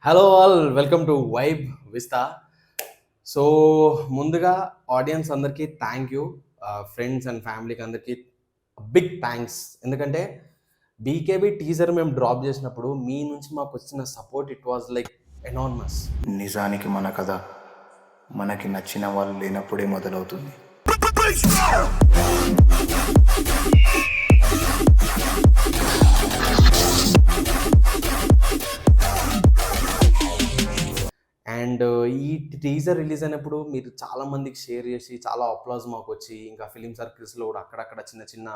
Hello all, welcome to vibe Vista. So ముందుగా audience అందరికీ thank you, friends and ఫ్యామిలీకి అందరికీ బిగ్ థ్యాంక్స్. ఎందుకంటే బీకేబీ టీజర్ మేము డ్రాప్ చేసినప్పుడు మీ నుంచి మాకు వచ్చిన support it was like enormous. నిజానికి మన కథ మనకి నచ్చిన వాళ్ళు లేనప్పుడే మొదలవుతుంది. అండ్ ఈ టీజర్ రిలీజ్ అయినప్పుడు మీరు చాలా మందికి షేర్ చేసి చాలా అప్లాజ్ మాకు వచ్చి, ఇంకా ఫిలిం సర్కిల్స్లో కూడా అక్కడక్కడ చిన్న చిన్న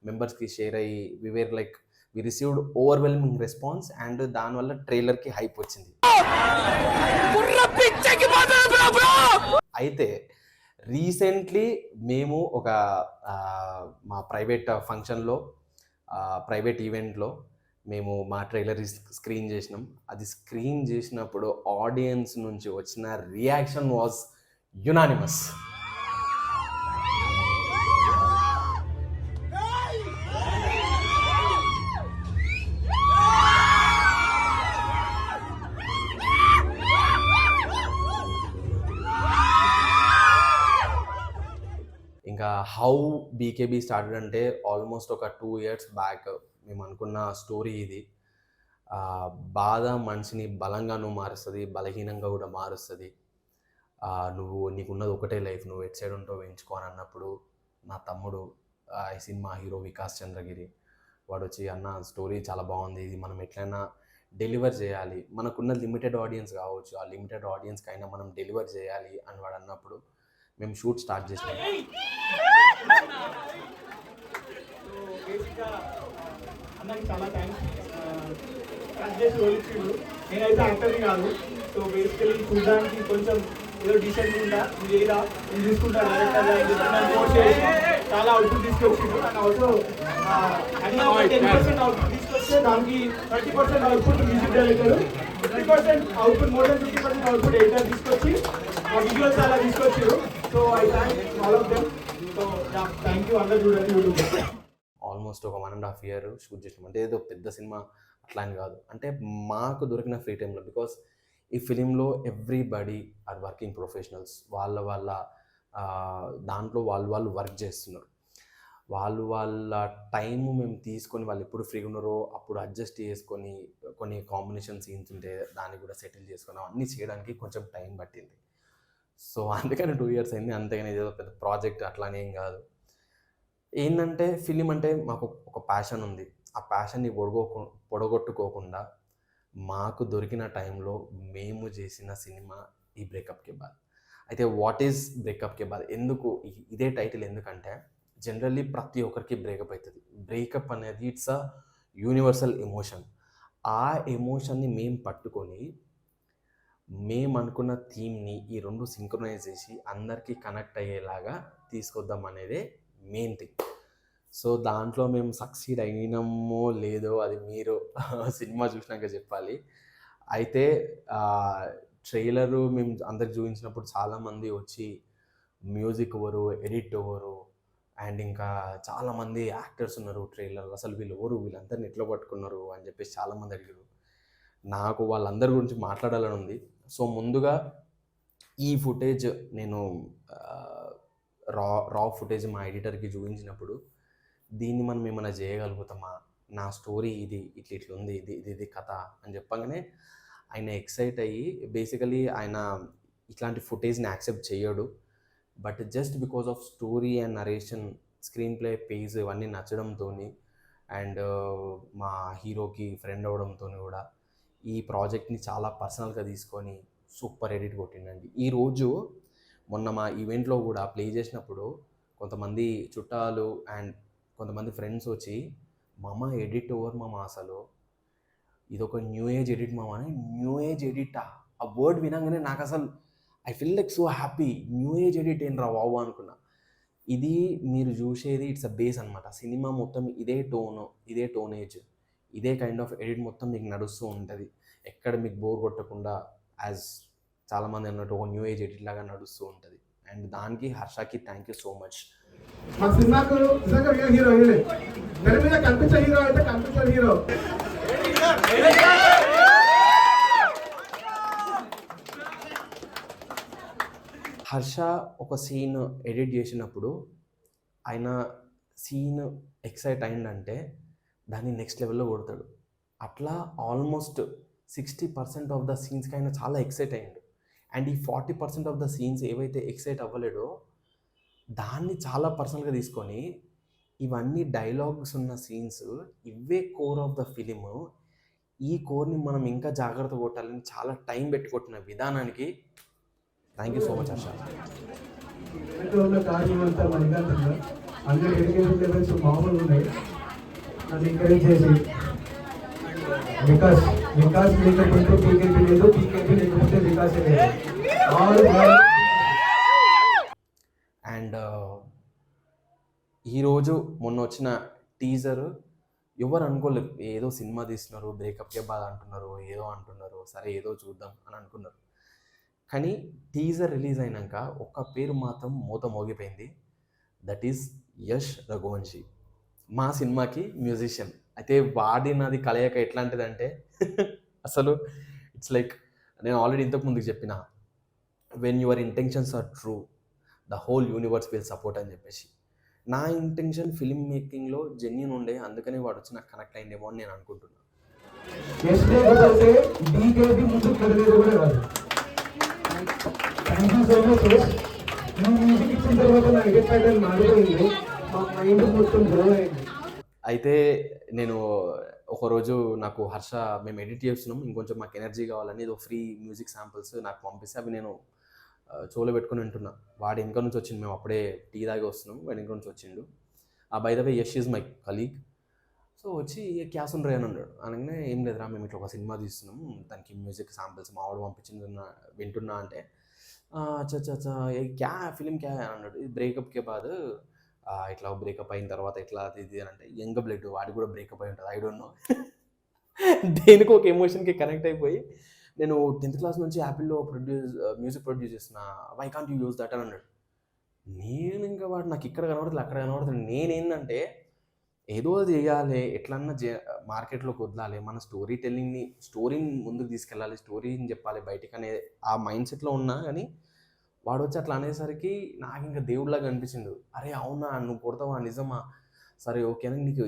మెంబర్స్కి షేర్ అయ్యి we received overwhelming response. And దానివల్ల ట్రైలర్కి హైప్ వచ్చింది. అయితే రీసెంట్లీ మేము ఒక మా ప్రైవేట్ ఫంక్షన్లో, ప్రైవేట్ ఈవెంట్లో మేము మా ట్రైలర్ స్క్రీన్ చేసినాం. అది స్క్రీన్ చేసినప్పుడు ఆడియన్స్ నుంచి వచ్చిన రియాక్షన్ వాజ్ యునానిమస్. ఇంకా హౌ బీకేబీ స్టార్టెడ్ అంటే ఆల్మోస్ట్ ఒక 2 years బ్యాక్ మేము అనుకున్న స్టోరీ ఇది. బాధ మనిషిని బలంగాను మారుస్తుంది, బలహీనంగా కూడా మారుస్తుంది. నీకున్నది ఒకటే లైఫ్, నువ్వు ఎట్ సైడ్ ఉంటావు ఎంచుకో అని అన్నప్పుడు నా తమ్ముడు ఈ సినిమా హీరో వికాస్ చంద్రగిరి వాడు వచ్చి, అన్న స్టోరీ చాలా బాగుంది, ఇది మనం ఎట్లయినా డెలివర్ చేయాలి, మనకున్న లిమిటెడ్ ఆడియన్స్ కావచ్చు, ఆ లిమిటెడ్ ఆడియన్స్కి అయినా మనం డెలివర్ చేయాలి అని వాడు అన్నప్పుడు మేము షూట్ స్టార్ట్ చేసినాం. అన్నకి చాలా థ్యాంక్స్. కట్ చేసి రోలిచ్చిండు. నేనైతే యాక్టర్ని కాదు. సో బేసికలీ చూడడానికి కొంచెం ఏదో డీసెంట్గా ఉంటా, ఇది ఏదా నేను చూసుకుంటా చాలా అవుట్పుట్ తీసుకొచ్చిండు. అండ్ ఆల్సో అన్ని 10% అవుట్పుట్ తీసుకొస్తే దానికి 30% output music director, 50% output, more than 50% output editor తీసుకొచ్చి విజువల్స్ అలా తీసుకొచ్చారు. So I thank all of them. So thank you. అందరూ చూడండి యూట్యూబ్. ఆల్మోస్ట్ ఒక 1.5 year షూట్ చేసినాం. అంటే ఏదో పెద్ద సినిమా అట్లా అని కాదు, అంటే మాకు దొరికిన ఫ్రీ టైంలో. బికాస్ ఈ ఫిలింలో ఎవ్రీబడి ఆర్ వర్కింగ్ ప్రొఫెషనల్స్. వాళ్ళ దాంట్లో వాళ్ళు వర్క్ చేస్తున్నారు. వాళ్ళ టైము మేము తీసుకొని వాళ్ళు ఎప్పుడు ఫ్రీగా ఉన్నారో అప్పుడు అడ్జస్ట్ చేసుకొని, కొన్ని కాంబినేషన్ సీన్స్ ఉంటే దాన్ని కూడా సెటిల్ చేసుకొని అన్నీ చేయడానికి కొంచెం టైం పట్టింది. సో అందుకని 2 years అయింది. అంతేగాని ఏదో పెద్ద ప్రాజెక్ట్ అట్లానే ఏం కాదు. ఏంటంటే ఫిలిం అంటే మాకు ఒక ప్యాషన్ ఉంది. ఆ ప్యాషన్ని పొడగొట్టుకోకుండా మాకు దొరికిన టైంలో మేము చేసిన సినిమా ఈ బ్రేకప్ కే బాద్. అయితే వాట్ ఈజ్ బ్రేకప్ కే బాద్, ఎందుకు ఇదే టైటిల్ ఎందుకంటే జనరల్లీ ప్రతి ఒక్కరికి బ్రేకప్ అవుతుంది. బ్రేకప్ అనేది ఇట్స్ అ యూనివర్సల్ ఎమోషన్. ఆ ఎమోషన్ని మేము పట్టుకొని మేము అనుకున్న థీమ్ని ఈ రెండు సింక్రనైజ్ చేసి అందరికీ కనెక్ట్ అయ్యేలాగా తీసుకొద్దాం అనేదే మెయిన్ థింగ్. సో దాంట్లో మేము సక్సీడ్ అయినామో లేదో అది మీరు సినిమా చూసినాక చెప్పాలి. అయితే ట్రైలరు మేము అందరికి చూపించినప్పుడు చాలామంది వచ్చి మ్యూజిక్ ఎవరు, ఎడిట్ ఎవరు, అండ్ ఇంకా చాలామంది యాక్టర్స్ ఉన్నారు ట్రైలర్, అసలు వీళ్ళందరిని ఎట్లా పట్టుకున్నారు అని చెప్పేసి చాలామంది అడిగారు. నాకు వాళ్ళందరి గురించి మాట్లాడాలని ఉంది. సో ముందుగా ఈ ఫుటేజ్ నేను రా ఫుటేజ్ మా ఎడిటర్కి చూపించినప్పుడు, దీన్ని మనం ఏమైనా చేయగలుగుతామా, నా స్టోరీ ఇది ఇట్లుంది, ఇది కథ అని చెప్పగానే ఆయన ఎక్సైట్ అయ్యి, బేసికలీ ఆయన ఇట్లాంటి ఫుటేజ్ని యాక్సెప్ట్ చేయడు, but just because of story and narration, screen play, page ఇవన్నీ నచ్చడంతో అండ్ మా హీరోకి ఫ్రెండ్ అవ్వడంతో కూడా ఈ ప్రాజెక్ట్ని చాలా పర్సనల్గా తీసుకొని సూపర్ ఎడిట్ కొట్టిండండి. ఈరోజు మొన్న మా ఈవెంట్లో కూడా ప్లే చేసినప్పుడు కొంతమంది చుట్టాలు అండ్ కొంతమంది ఫ్రెండ్స్ వచ్చి, మామ ఎడిట్ ఓవర్ మామ, అసలు ఇదొక న్యూ ఏజ్ ఎడిట్ మామ అని. న్యూ ఏజ్ ఎడిటా, ఆ వర్డ్ వినగానే నాకు అసలు I feel like so happy. New age edit ఏం రా వావ్ అనుకున్నా. ఇది మీరు చూసేది ఇట్స్ అ బేస్ అనమాట. సినిమా మొత్తం ఇదే టోనేజ్, ఇదే కైండ్ ఆఫ్ ఎడిట్ మొత్తం మీకు నడుస్తూ ఉంటుంది. ఎక్కడ మీకు బోర్ కొట్టకుండా, యాజ్ చాలామంది అన్నట్టు ఒక న్యూ ఏజ్ ఎడిట్ లాగా నడుస్తూ ఉంటుంది. అండ్ దానికి హర్షకి థ్యాంక్ యూ సో మచ్. మా సినిమాకు నిజంగా హీరో తెర మీద కనిపించే హీరో అయితే కనిపించే హీరో హర్ష ఒక సీన్ ఎడిట్ చేసినప్పుడు ఆయన సీన్ ఎక్సైట్ అయిందంటే దాన్ని నెక్స్ట్ లెవెల్లో కొడతాడు. అట్లా ఆల్మోస్ట్ 60% ఆఫ్ ద సీన్స్కి ఆయన చాలా ఎక్సైట్ అయ్యాడు. అండ్ ఈ 40% ఆఫ్ ద సీన్స్ ఏవైతే ఎక్సైట్ అవ్వలేడో దాన్ని చాలా పర్సనల్గా తీసుకొని ఇవన్నీ డైలాగ్స్ ఉన్న సీన్స్, ఇవే కోర్ ఆఫ్ ద ఫిలిము. ఈ కోర్ని మనం ఇంకా జాగ్రత్త కొట్టాలని చాలా టైం పెట్టి కొట్టిన విధానానికి thank you so much Harsha. ఉన్న కార్యం అంతా మణికాంతంగా అందరి ఎడ్యుకేషన్ లెవెల్స్ మామూలు ఉన్నాయి. నన్ను ఎంకరేజ్ చేసి వికాస్ లేకపోతే పీకేపీ లేదు, పీకేపీ లేకపోతే వికాసే లేదు. అండ్ ఈరోజు మొన్న వచ్చిన టీజర్ ఎవరు అనుకోలేదు, ఏదో సినిమా తీస్తున్నారు, బ్రేకప్కే బాధ అంటున్నారు, ఏదో అంటున్నారు, సరే ఏదో చూద్దాం అని అనుకున్నారు. కానీ టీజర్ రిలీజ్ అయినాక ఒక్క పేరు మాత్రం మూత మోగిపోయింది, దట్ ఈస్ యష్ రఘువంశీ. మా సినిమాకి మ్యూజిషియన్. అయితే వాడినది కలయిక ఎట్లాంటిదంటే అసలు ఇట్స్ లైక్, నేను ఆల్రెడీ ఇంతకు ముందుకు చెప్పిన, when your intentions are true the whole universe will support అని చెప్పేసి. నా ఇంటెన్షన్ ఫిల్మ్ మేకింగ్లో జెన్యూన్ ఉండే, అందుకని వాడు వచ్చి నాకు కనెక్ట్ అయిందేమో అని నేను అనుకుంటున్నాను. అయితే నేను ఒకరోజు నాకు హర్ష, మేము ఎడిట్ చేస్తున్నాం, ఇంకొంచెం మాకు ఎనర్జీ కావాలని ఏదో ఫ్రీ మ్యూజిక్ శాంపిల్స్ నాకు పంపిస్తే అవి నేను చెవులో పెట్టుకుని వింటున్నా. వాడు వెనక నుంచి వచ్చింది, మేము అప్పుడే టీ తాగి వస్తున్నాం, వాడు వెనక నుంచి వచ్చిండు. ఆ by the way Yash is my colleague. So వచ్చి క్యా సున్ రే అని అన్నాడు. అనగానే ఏం లేదురా, మేము ఇట్లా ఒక సినిమా తీస్తున్నాం, దానికి మ్యూజిక్ శాంపిల్స్ మా వాడు పంపించింది వింటున్నా అంటే, అచ్చా ఏ క్యా ఫిలిం క్యా అని అన్నాడు. ఇది బ్రేకప్కే బాధ, ఇట్లా బ్రేకప్ అయిన తర్వాత ఇట్లా ఇది అని అంటే, యంగ్ బ్లడ్ వాడికి కూడా బ్రేకప్ అయి ఉంటుంది, ఐ డోంట్ నో. దేనికి ఒక ఎమోషన్కి కనెక్ట్ అయిపోయి, నేను 10th క్లాస్ నుంచి యాపిల్లో మ్యూజిక్ ప్రొడ్యూస్ చేస్తున్నా, why can't you use that అని అన్నాడు. నేను ఇంకా వాడు నాకు ఇక్కడ కనబడుతుంది అక్కడ కనబడుతుంది. నేనేందంటే ఏదో చేయాలి, ఎట్లన్నా మార్కెట్లోకి వదలాలి, మన స్టోరీని ముందుకు తీసుకెళ్ళాలి, స్టోరీని చెప్పాలి బయటికి అనే ఆ మైండ్ సెట్లో ఉన్నా. కానీ వాడు వచ్చి అట్లా అనేసరికి నాకు ఇంకా దేవుడిలాగా అనిపించింది. అరే అవునా, నువ్వు కొడతావా, నిజమా, సరే ఓకేనా, నీకు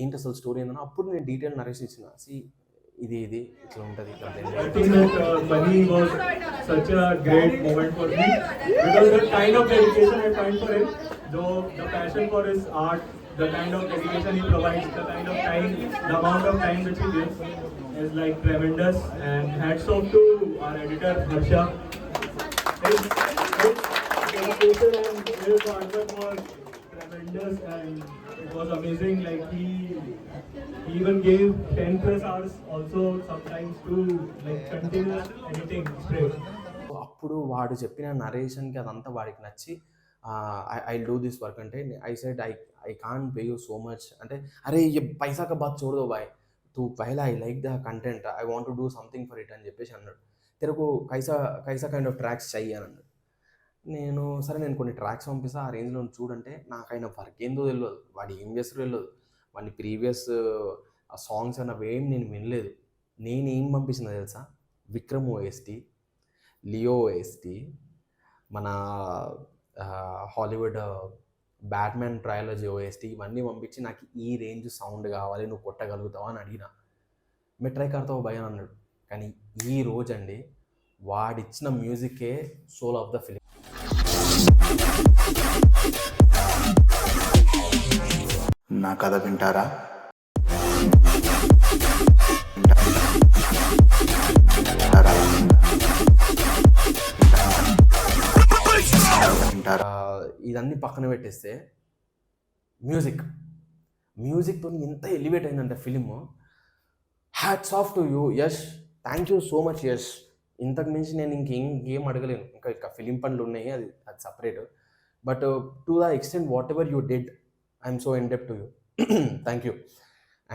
ఏంటి అసలు స్టోరీ ఏంటన్నా. అప్పుడు నేను డీటెయిల్ నరేషన్ ఇచ్చిన, ఇది ఇట్లా ఉంటుంది. I think that Bunny was such a great moment for me because the kind of dedication I find for him, though the passion for his art, the kind of dedication he provides, the kind of time, the amount of time which he gives is like tremendous. And hats off to our editor Harsha. His dedication and his hard work was tremendous and it was amazing. Like he even gave 10 plus hours also sometimes to like continuous editing straight. అప్పుడు వాడు చెప్పిన నరేషన్కి అదంతా వాడికి నచ్చి, I do this work అంటే, I said I can't pay you so much అంటే, అరే ये पैसा का बात छोड़ दो भाई, तू पहला I like the content, I want to do something for it అని చెప్పేసి అన్నాడు. తెరకు కైసా కైండ్ ఆఫ్ ట్రాక్స్ చెయ్యి అని అన్నాడు. నేను సరే, నేను కొన్ని ట్రాక్స్ పంపిస్తా, ఆ రేంజ్లో చూడంటే, నాకు ఆయన వర్క్ ఏందో తెలియదు, వాడు ఏం చేస్తారో తెలియదు, వాడిని ప్రీవియస్ ఆ సాంగ్స్ అన్నవి ఏం నేను వినలేదు. నేనేం పంపించిన తెలుసా, విక్రమ్ ఓఎస్టీ, లియో ఓఎస్టీ, మన హాలీవుడ్ బ్యాట్మ్యాన్ ట్రయాలజీ ఓఎస్టీ, ఇవన్నీ పంపించి నాకు ఈ రేంజ్ సౌండ్ కావాలి, నువ్వు కొట్టగలుగుతావా అని అడిగిన. మే ట్రై కర్తావా భయ అని అన్నాడు. కానీ ఈ రోజు అండి వాడిచ్చిన మ్యూజికే సోల్ ఆఫ్ ద ఫిలిం. నా కథ వింటారా? ఇదన్నీ పక్కన పెట్టేస్తే మ్యూజిక్తో ఎంత ఎలివేట్ అయిందంటే film. Hats off to you Yash, thank you so much Yash. ఇంతకు మించి నేను ఇంకేం అడగలేను. ఇంకా ఫిలిం పనులు ఉన్నాయి, అది separate. But to the extent whatever you did, I'm so indebted to you, thank you.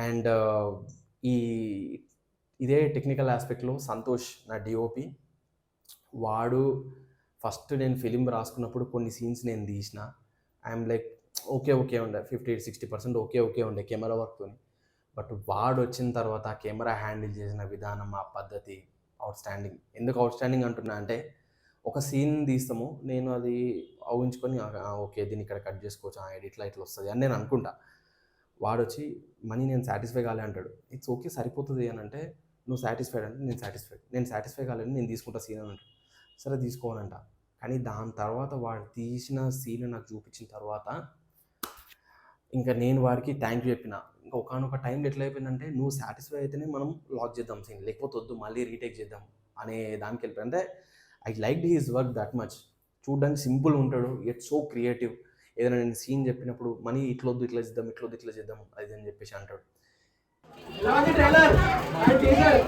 And ఇదే టెక్నికల్ ఆస్పెక్ట్లో సంతోష్ నా డిఓపి, వాడు ఫస్ట్ నేను ఫిలిం రాసుకున్నప్పుడు కొన్ని సీన్స్ నేను తీసిన, ఐఎమ్ లైక్ ఓకే ఉండే 50-60% ఓకే ఉండే కెమెరా వర్క్తో. బట్ వాడు వచ్చిన తర్వాత కెమెరా హ్యాండిల్ చేసిన విధానం, ఆ పద్ధతి అవుట్ స్టాండింగ్. ఎందుకు అవుట్ స్టాండింగ్ అంటున్నా అంటే, ఒక సీన్ తీస్తాము, నేను అది ఊహించుకొని ఓకే దీన్ని ఇక్కడ కట్ చేసుకోవచ్చు, ఇట్లా ఇట్లా వస్తుంది అని నేను అనుకుంటా. వాడొచ్చి మనీ నేను సాటిస్ఫై కాలే అంటాడు. ఇట్స్ ఓకే సరిపోతుంది అని అంటే, నువ్వు సాటిస్ఫైడ్ అంటే నేను సాటిస్ఫై కాలేదు, నేను తీసుకుంటా సీన్ అని అంటాడు. సరే తీసుకోవాలంట. కానీ దాని తర్వాత వాడు తీసిన సీన్ నాకు చూపించిన తర్వాత ఇంకా నేను వాడికి థ్యాంక్ యూ చెప్పిన. ఇంకా ఒకానొక టైంలో ఎట్లా అయిపోయిందంటే, నువ్వు సాటిస్ఫై అయితేనే మనం లాక్ చేద్దాం సీన్, లేకపోతే వద్దు మళ్ళీ రీటేక్ చేద్దాం అనే దానికి వెళ్ళిపోయి. అంటే I like his work that much. చూడడానికి సింపుల్ ఉంటాడు, ఇట్స్ సో క్రియేటివ్. ఏదైనా నేను సీన్ చెప్పినప్పుడు మనీ ఇట్లొద్దు ఇట్లా చేద్దాం, ఇట్లొద్దు ఇట్లా చేద్దాం అది అని చెప్పేసి అంటాడు. ఎలా ఉంది ట్రైలర్ అండ్ టీజర్?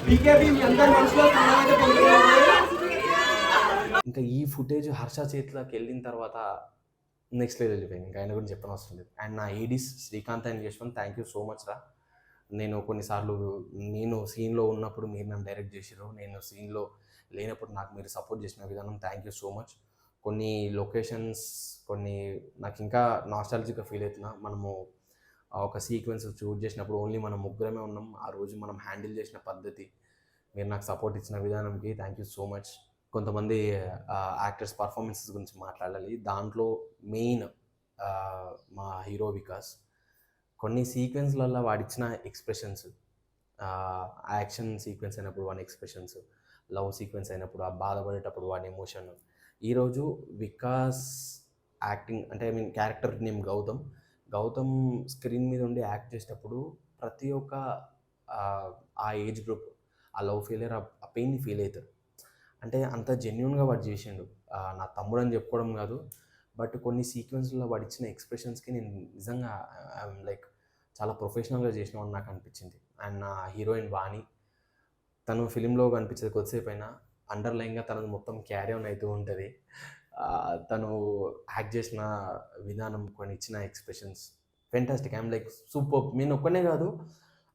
బీకేబీ మీ అందరి మనసులో స్థానమైతే పొందుతున్నారు. ఇంకా ఈ ఫుటేజ్ హర్ష చేతిలోకి వెళ్ళిన తర్వాత నెక్స్ట్ లెవెల్ వెళ్ళిపోయింది. ఇంకా ఆయన గురించి చెప్పనవసరం లేదు. అండ్ నా Aedes Srikanth and Yashwant, thank you so much రా. నేను కొన్నిసార్లు నేను సీన్లో ఉన్నప్పుడు మీరు నన్ను డైరెక్ట్ చేసిర్రు, నేను సీన్లో లేనప్పుడు నాకు మీరు సపోర్ట్ చేసిన విధానం థ్యాంక్ యూ సో మచ్. కొన్ని లొకేషన్స్ కొన్ని నాకు ఇంకా నాస్టాలజిక్గా ఫీల్ అవుతున్నా. మనము ఒక సీక్వెన్స్ షూట్ చేసినప్పుడు ఓన్లీ మనం ముగ్గురమే ఉన్నాం. ఆ రోజు మనం హ్యాండిల్ చేసిన పద్ధతి, మీరు నాకు సపోర్ట్ ఇచ్చిన విధానంకి థ్యాంక్ యూ సో మచ్. కొంతమంది యాక్టర్స్ పర్ఫార్మెన్సెస్ గురించి మాట్లాడాలి. దాంట్లో మెయిన్ మా హీరో వికాస్. కొన్ని సీక్వెన్స్లలో వాడిచ్చిన ఎక్స్ప్రెషన్స్, యాక్షన్ సీక్వెన్స్ అయినప్పుడు వాడి ఎక్స్ప్రెషన్స్, లవ్ సీక్వెన్స్ అయినప్పుడు ఆ బాధపడేటప్పుడు వాడి ఎమోషన్. ఈరోజు వికాస్ యాక్టింగ్ అంటే I mean character name Gautam screen మీద ఉండి యాక్ట్ చేసేటప్పుడు ప్రతి ఒక్క ఆ ఏజ్ గ్రూప్ ఆ లవ్ ఫెయిలియర్ ఆ పెయిన్ని ఫీల్ అవుతారు. అంటే అంత జెన్యున్గా వాడు చేసిండు. నా తమ్ముడు అని చెప్పుకోవడం కాదు, బట్ కొన్ని సీక్వెన్స్లో వాడు ఇచ్చిన ఎక్స్ప్రెషన్స్కి నేను నిజంగా లైక్ చాలా ప్రొఫెషనల్గా చేసినామని నాకు అనిపించింది. అండ్ నా హీరోయిన్ వాణి, తను ఫిలింలో కనిపించేది కొద్దిసేపు అయినా అండర్లైన్గా తనది మొత్తం క్యారీ ఆన్ అవుతూ ఉంటుంది. తను యాక్ట్ చేసిన విధానం, కొన్ని ఇచ్చిన expressions fantastic. I'm like super. నేను ఒక్కనే కాదు,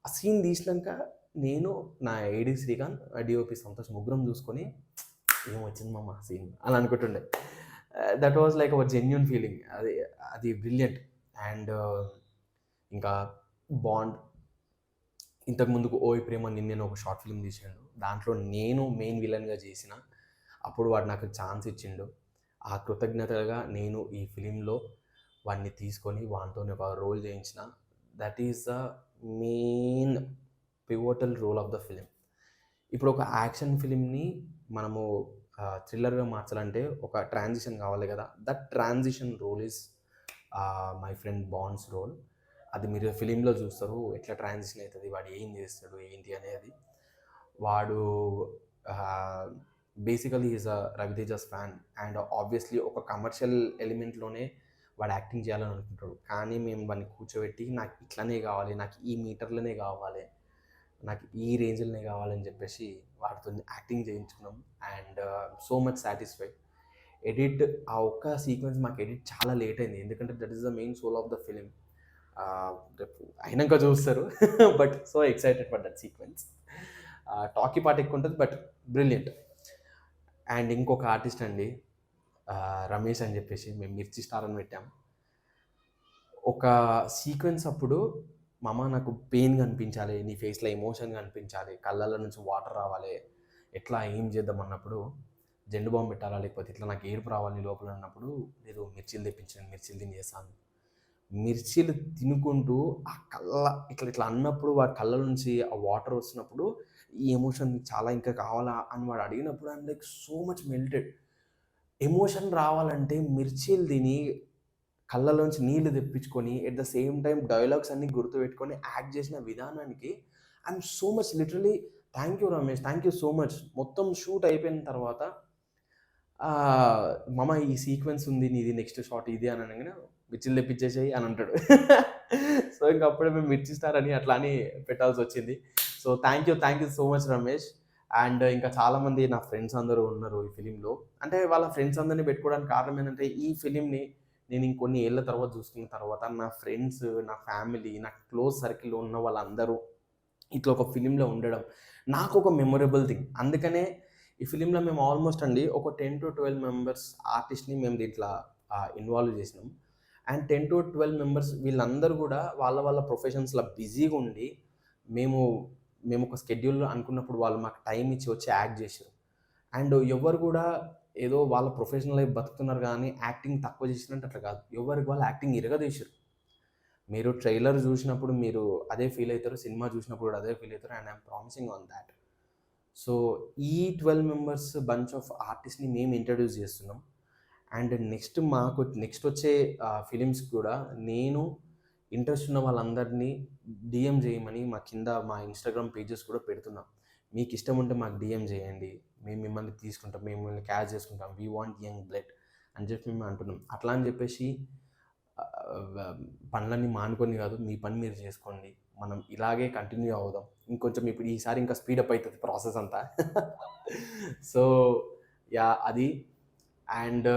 ఆ సీన్ తీసినాక నేను నా ఏడీ శ్రీకాంత్ డిఓపి సంతోష్ ముగ్గురం చూసుకొని ఏమొచ్చింది మామ సీన్ అని అనుకుంటుండే. That was like our genuine feeling. అది బ్రిలియంట్. అండ్ ఇంకా బాండ్, ఇంతకుముందుకు ఓయ్ ప్రేమ నిన్నే ఒక షార్ట్ ఫిల్మ్ తీసాడు, దాంట్లో నేను మెయిన్ విలన్గా చేసిన. అప్పుడు వాడు నాకు ఛాన్స్ ఇచ్చిండు. ఆ కృతజ్ఞతగా నేను ఈ ఫిలింలో వాడిని తీసుకొని వాడితో ఒక రోల్ చేయించిన. That is the main pivotal role of the film. ఇప్పుడు ఒక యాక్షన్ ఫిలింని మనము థ్రిల్లర్గా మార్చాలంటే ఒక ట్రాన్సిషన్ కావాలి కదా. That transition role is my friend Bond's role. అది మీరు ఫిలింలో చూస్తారు ఎట్లా ట్రాన్సిషన్ అవుతుంది, వాడు ఏం చేస్తాడు ఏంటి అనేది. వాడు basically is a Ravi Teja's fan and obviously ఒక కమర్షియల్ ఎలిమెంట్లోనే వాడు యాక్టింగ్ చేయాలని అనుకుంటాడు. కానీ మేము వాడిని కూర్చోబెట్టి నాకు ఇట్లనే కావాలి, నాకు ఈ మీటర్లనే కావాలి, నాకు ఈ రేంజ్లోనే కావాలని చెప్పేసి వాటితో యాక్టింగ్ చేయించుకున్నాం. And so much satisfied. Edit ఆ ఒక్క సీక్వెన్స్ మాకు ఎడిట్ చాలా లేట్ అయింది, ఎందుకంటే that is the main soul of the film. అయినాక చూస్తారు. But so excited for that sequence. Talkie part ఎక్కువ ఉంటుంది బట్ బ్రిలియంట్. అండ్ ఇంకొక ఆర్టిస్ట్ అండి రమేష్ అని చెప్పేసి, మేము మిర్చి స్టార్ అని పెట్టాం. ఒక సీక్వెన్స్ అప్పుడు మామ నాకు పెయిన్ కనిపించాలి, నీ ఫేస్లో ఎమోషన్ కనిపించాలి, కళ్ళల్లో నుంచి వాటర్ రావాలి, ఎట్లా ఏం చేద్దాం అన్నప్పుడు జెండు బాంబు పెట్టాలా లేకపోతే ఇట్లా నాకు ఏడుపు రావాలి లోపల అన్నప్పుడు లేదు మిర్చీలు తెప్పించాను, మిర్చీలు తినేసాను. మిర్చీలు తినుకుంటూ ఆ ఇట్లా ఇట్లా అన్నప్పుడు వాడి కళ్ళ నుంచి ఆ వాటర్ వస్తున్నప్పుడు ఈ ఎమోషన్ చాలా ఇంకా కావాలా అని వాడు అడిగినప్పుడు I'm like so much melted. Emotion రావాలంటే మిర్చీలు తిని కళ్ళలోంచి నీళ్ళు తెప్పించుకొని at the same time dialogues అన్నీ గుర్తుపెట్టుకొని యాక్ట్ చేసిన విధానానికి I'm so much literally thank you Ramesh, thank you so much. మొత్తం షూట్ అయిపోయిన తర్వాత మామ ఈ సీక్వెన్స్ ఉంది నీది, నెక్స్ట్ షాట్ ఇది అని అనగానే మిర్చిలు తెప్పించేసాయి అని అంటాడు. సో ఇంకా అప్పుడే మేము మిర్చి స్టార్ అని అట్లా అని పెట్టాల్సి వచ్చింది. So thank you so much Ramesh. And ఇంకా చాలామంది నా ఫ్రెండ్స్ అందరూ ఉన్నారు ఈ ఫిలింలో. అంటే వాళ్ళ ఫ్రెండ్స్ అందరినీ పెట్టుకోవడానికి కారణం ఏంటంటే ఈ ఫిలింని నేను ఇంకొన్ని ఏళ్ళ తర్వాత చూసుకున్న తర్వాత నా ఫ్రెండ్స్, నా ఫ్యామిలీ, నా క్లోజ్ సర్కిల్లో ఉన్న వాళ్ళందరూ ఇట్లా ఒక ఫిలింలో ఉండడం నాకు ఒక మెమొరబుల్ థింగ్. అందుకనే ఈ ఫిలింలో మేము ఆల్మోస్ట్ అండి ఒక 10 to 12 మెంబర్స్ ఆర్టిస్ట్ని మేము దీంట్లో ఇన్వాల్వ్ చేసినాం. అండ్ 10 to 12 మెంబర్స్ వీళ్ళందరూ కూడా వాళ్ళ వాళ్ళ ప్రొఫెషన్స్లో బిజీగా ఉండి మేము ఒక స్కెడ్యూల్లో అనుకున్నప్పుడు వాళ్ళు మాకు టైం ఇచ్చి వచ్చి యాక్ట్ చేశారు. అండ్ ఎవ్వరు కూడా ఏదో వాళ్ళ ప్రొఫెషనల్ లైఫ్ బతుకుతున్నారు కానీ యాక్టింగ్ తక్కువ చేసినట్టు అట్లా కాదు. ఎవరికి వాళ్ళు యాక్టింగ్ ఇరగదీశారు. మీరు ట్రైలర్ చూసినప్పుడు మీరు అదే ఫీల్ అవుతారు, సినిమా చూసినప్పుడు కూడా అదే ఫీల్ అవుతారు. And I'm promising on that. So ఈ 12 మెంబర్స్ బంచ్ ఆఫ్ ఆర్టిస్ట్ని మేము ఇంట్రడ్యూస్ చేస్తున్నాం. అండ్ నెక్స్ట్ వచ్చే ఫిలిమ్స్ కూడా నేను ఇంట్రెస్ట్ ఉన్న వాళ్ళందరినీ డిఎం చేయమని మా ఇన్స్టాగ్రామ్ పేజెస్ కూడా పెడుతున్నాం. మీకు ఇష్టం ఉంటే మాకు డిఎం చేయండి, మేము మిమ్మల్ని తీసుకుంటాం, మేము మిమ్మల్ని క్యాచ్ చేసుకుంటాం, వీ వాంట్ యంగ్ బ్లడ్ అని చెప్పి మేము అంటున్నాం. అట్లా అని చెప్పేసి పనులన్నీ మానుకొని కాదు, మీ పని మీరు చేసుకోండి, మనం ఇలాగే కంటిన్యూ అవుదాం. ఇంకొంచెం ఇప్పుడు ఈసారి ఇంకా స్పీడప్ అవుతుంది ప్రాసెస్ అంతా. సో యా అది. అండ్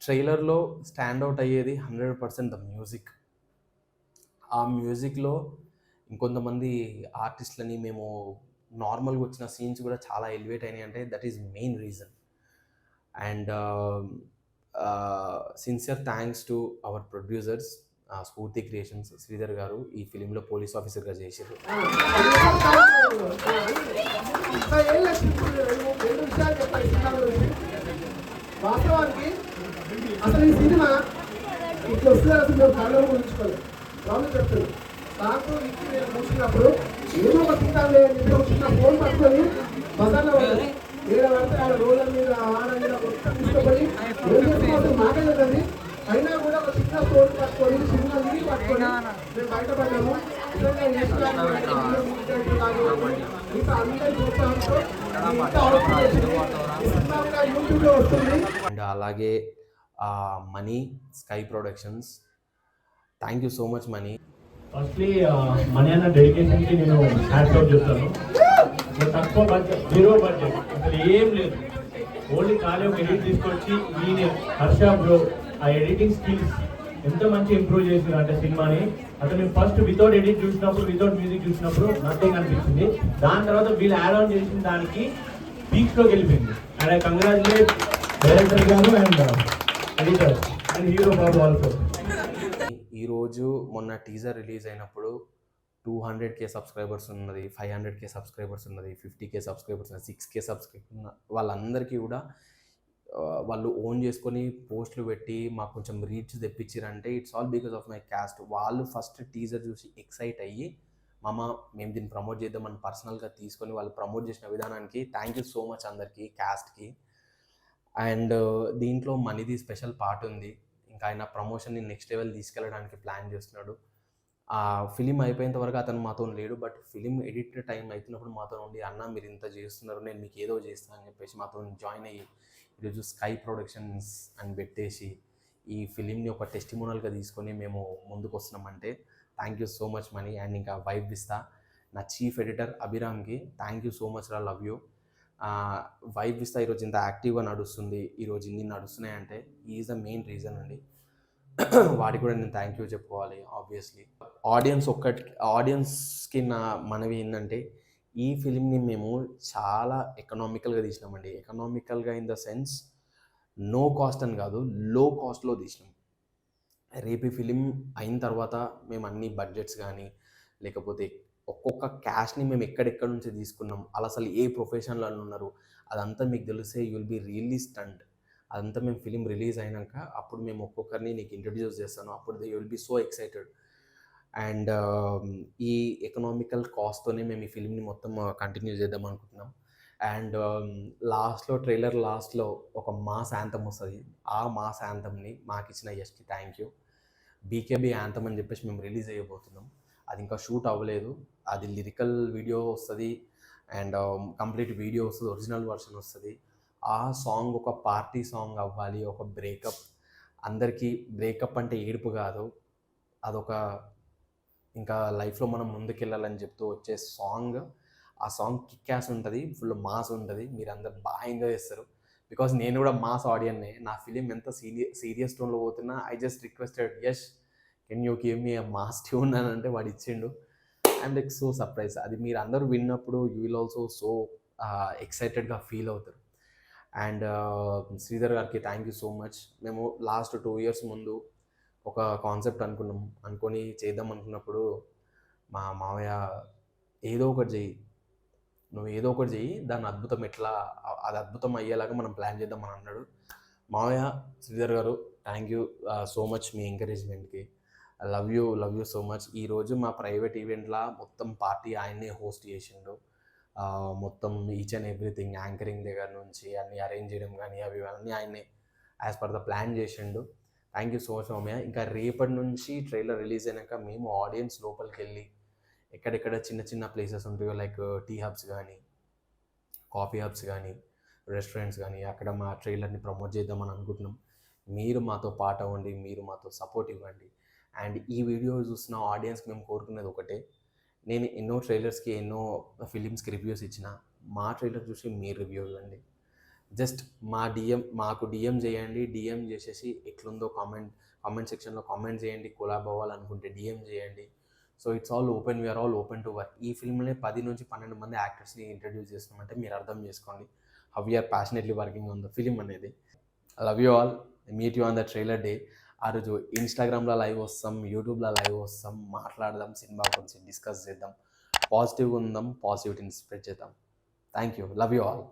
ట్రైలర్లో స్టాండ్అవుట్ అయ్యేది 100% ద మ్యూజిక్. ఆ మ్యూజిక్లో ఇంకొంతమంది ఆర్టిస్టులని మేము నార్మల్గా వచ్చిన సీన్స్ కూడా చాలా ఎలివేట్ అయినాయి అంటే that is main reason. And sincere thanks to our producers స్ఫూర్తి క్రియేషన్స్, శ్రీధర్ గారు ఈ ఫిలింలో పోలీస్ ఆఫీసర్గా చేశారు. 30 ఏళ్ళ రెండు విషయాలు చెప్పాలి సినిమా గురించి. వాస్తవానికి అసలు ఈ సినిమా ఇట్లా వస్తుంది అసలు మేము కళ్ళలో ఊహించుకోలేదు. రాము చెప్తారు నాకు ఇచ్చి నేను చూసినప్పుడు ఏదో ఒక తింటాలే అని చెప్పి ఒక చిన్న ఫోన్ పట్టుకొని బజార్లో పడ్డది. ఏడ పడితే ఆడ రోడ్ల మీద ఆడ మీద మొత్తం తీసుకుపోయి ఏం చేసుకోవాలి మాకే తెలియదు. అయినా కూడా ఒక చిన్న ఫోన్ పట్టుకొని చిన్న నీళ్ళు పట్టుకొని మేము బయటపడ్డాము. నిజంగా ఇంకా అందరి ప్రోత్సాహంతో యూట్యూబ్లో వస్తుంది. అండ్ అలాగే money sky productions, thank you so much money. Firstly money అన్న డెడికేషన్కి నేను హ్యాట్స్ ఆఫ్ చెప్తాను. తక్కువ బడ్జెట్, 0 బడ్జెట్, అసలు ఏం లేదు. ఓన్లీ ఖాళీ ఒక ఎడిట్ తీసుకొచ్చి ఈయన హర్ష బ్రో ఆ ఎడిటింగ్ స్కిల్స్ ఎంత మంచి ఇంప్రూవ్ చేసినారు అంటే సినిమాని. అసలు మేము ఫస్ట్ వితౌట్ ఎడిట్ చూసినప్పుడు, వితౌట్ మ్యూజిక్ చూసినప్పుడు నథింగ్ అనిపించింది. దాని తర్వాత వీళ్ళు యాడ్ ఆన్ చేసిన దానికి పీక్స్లోకి వెళ్ళిపోయింది. అండ్ ఐ కంగ్రాచులేట్ డైరెక్టర్ గారు and editor and hero Babu also. ఈరోజు మొన్న టీజర్ రిలీజ్ అయినప్పుడు 200K సబ్స్క్రైబర్స్ ఉన్నది, 500K సబ్స్క్రైబర్స్ ఉన్నది, 50K సబ్స్క్రైబర్స్ ఉన్నది, 6K సబ్స్క్రైబర్స్ ఉన్న వాళ్ళందరికీ కూడా వాళ్ళు ఓన్ చేసుకొని పోస్టులు పెట్టి మాకు కొంచెం రీచ్ తెప్పించారంటే it's all because of my cast. వాళ్ళు ఫస్ట్ టీజర్ చూసి ఎక్సైట్ అయ్యి మేము దీన్ని ప్రమోట్ చేద్దామని పర్సనల్గా తీసుకొని వాళ్ళు ప్రమోట్ చేసిన విధానానికి థ్యాంక్ యూ సో మచ్ అందరికీ, క్యాస్ట్కి. అండ్ దీంట్లో మనీది స్పెషల్ పార్ట్ ఉంది. ఇంకా ఆయన ప్రమోషన్ని నెక్స్ట్ లెవెల్ తీసుకెళ్ళడానికి ప్లాన్ చేస్తున్నాడు. ఆ ఫిలిం అయిపోయేంత వరకు అతను మాతో లేడు, బట్ ఫిలిం ఎడిట్ టైం అవుతున్నప్పుడు మాతో ఉండి అన్న మీరు ఇంత చేస్తున్నారు, నేను మీకు ఏదో చేస్తాను అని చెప్పేసి మాతో జాయిన్ అయ్యి ఈరోజు స్కై ప్రొడక్షన్స్ అని పెట్టేసి ఈ ఫిలింని ఒక టెస్టిమోనల్గా తీసుకొని మేము ముందుకు వస్తున్నామంటే thank you so much Mani. And ఇంకా వైబ్ ఇస్తా నా చీఫ్ ఎడిటర్ అభిరామ్కి థ్యాంక్ యూ సో మచ్ రా, లవ్ యూ. వైబ్ ఇస్తా ఈరోజు ఇంత యాక్టివ్గా నడుస్తుంది, ఈరోజు ఇన్ని నడుస్తున్నాయి అంటే ఈజ్ ద మెయిన్ రీజన్ అండి. వాడికి కూడా నేను థ్యాంక్ యూ చెప్పుకోవాలి ఆబ్వియస్లీ. ఆడియన్స్కి నా మనవి ఏంటంటే ఈ ఫిలింని మేము చాలా ఎకనామికల్గా తీసినామండి. ఎకనామికల్గా in the sense no cost అని కాదు, లో కాస్ట్లో తీసినాం. రేపు ఈ ఫిలిం అయిన తర్వాత మేము అన్ని బడ్జెట్స్ కానీ లేకపోతే ఒక్కొక్క క్యాష్ని మేము ఎక్కడెక్కడ నుంచి తీసుకున్నాం, అలా అసలు ఏ ప్రొఫెషన్లో ఉన్నారు అదంతా మీకు తెలిస్తే you will be really stunned. అదంతా మేము ఫిలిం రిలీజ్ అయినాక అప్పుడు మేము ఒక్కొక్కరిని నీకు ఇంట్రడ్యూస్ చేస్తాను, అప్పుడు you will be so excited. And ఈ ఎకనామికల్ కాస్ట్తోనే మేము ఈ ఫిలింని మొత్తం కంటిన్యూ చేద్దాం అనుకుంటున్నాం. అండ్ ట్రైలర్ లాస్ట్లో ఒక మాస్ యాంథమ్ వస్తుంది. ఆ మాస్ యాంథమ్ని మాకు ఇచ్చిన యష్కి థ్యాంక్ యూ. బీకేబీ యాంథమ్ అని చెప్పేసి మేము రిలీజ్ అయ్యబోతున్నాం. అది ఇంకా షూట్ అవ్వలేదు, అది లిరికల్ వీడియో వస్తుంది అండ్ కంప్లీట్ వీడియో వస్తుంది, ఒరిజినల్ వర్షన్ వస్తుంది. ఆ సాంగ్ ఒక పార్టీ సాంగ్ అవ్వాలి, ఒక బ్రేకప్. అందరికీ బ్రేకప్ అంటే ఏడుపు కాదు, అదొక ఇంకా లైఫ్లో మనం ముందుకెళ్ళాలని చెప్తూ వచ్చే సాంగ్. ఆ సాంగ్ కిక్యాస్ ఉంటుంది, ఫుల్ మాస్ ఉంటుంది, మీరు అందరు బాగా ఎంజాయ్ చేస్తారు. బికాజ్ నేను కూడా మాస్ ఆడియన్నే. నా ఫిలిం ఎంత సీరియస్ టోన్లో పోతున్నా I just requested Yash can you give me mass tune అని అంటే వాడు ఇచ్చిండు. I'm like so surprise. అది మీరు అందరూ విన్నప్పుడు యూ విల్ ఆల్సో సో ఎక్సైటెడ్గా ఫీల్ అవుతారు. అండ్ శ్రీధర్ గారికి థ్యాంక్ యూ సో మచ్. మేము లాస్ట్ 2 years ముందు ఒక కాన్సెప్ట్ అనుకొని చేద్దాం అనుకున్నప్పుడు మా మావయ్య ఏదో ఒకటి చెయ్యి, నువ్వు ఏదో ఒకటి చెయ్యి, దాన్ని అద్భుతం ఎట్లా అది అద్భుతం అయ్యేలాగా మనం ప్లాన్ చేద్దాం అని అన్నాడు. మావయ్య శ్రీధర్ గారు, థ్యాంక్ యూ సో మచ్ మీ ఎంకరేజ్మెంట్కి. Love you so much. ఈరోజు మా ప్రైవేట్ ఈవెంట్లో మొత్తం పార్టీ ఆయన్నే హోస్ట్ చేసిండు. మొత్తం ఈచ్ అండ్ ఎవ్రీథింగ్, యాంకరింగ్ దగ్గర నుంచి అన్నీ అరేంజ్ చేయడం కానీ అవి అన్నీ ఆయన్నే యాజ్ పర్ ద ప్లాన్ చేసిండు. థ్యాంక్ యూ సో మచ్ మామయ్య. ఇంకా రేపటి నుంచి ట్రైలర్ రిలీజ్ అయినాక మేము ఆడియన్స్ లోపలికి వెళ్ళి ఎక్కడెక్కడ చిన్న చిన్న ప్లేసెస్ ఉంటాయో లైక్ టీ హబ్స్ కానీ, కాఫీ హబ్స్ కానీ, రెస్టారెంట్స్ కానీ, అక్కడ మా ట్రైలర్ని ప్రమోట్ చేద్దామని అనుకుంటున్నాం. మీరు మాతో పాట అవ్వండి, మీరు మాతో సపోర్ట్ ఇవ్వండి. అండ్ ఈ వీడియో చూసిన ఆడియన్స్కి మేము కోరుకునేది ఒకటే, నేను ఎన్నో ట్రైలర్స్కి ఎన్నో ఫిలిమ్స్కి రివ్యూస్ ఇచ్చిన, మా ట్రైలర్ చూసి మీరు రివ్యూ ఇవ్వండి. జస్ట్ మాకు డిఎం చేయండి. డిఎం చేసేసి ఎట్లుందో కామెంట్ సెక్షన్లో కామెంట్ చేయండి. కొలాబ్ అవ్వాలనుకుంటే డిఎం చేయండి. So it's all open, we're all open to work. ఈ ఫిల్మ్లోనే 10 నుంచి 12 మంది యాక్టర్స్ని ఇంట్రడ్యూస్ చేస్తున్నామంటే మీరు అర్థం చేసుకోండి how we are passionately working on the film అనేది. Love you all, meet you on the trailer day. ఆ రోజు ఇన్స్టాగ్రామ్లో లైవ్ వస్తాం, యూట్యూబ్లో లైవ్ వస్తాం, మాట్లాడదాం, సినిమా గురించి డిస్కస్ చేద్దాం, పాజిటివ్గా ఉందాం, పాజిటివిటీని స్ప్రెడ్ చేద్దాం. Thank you, love you all.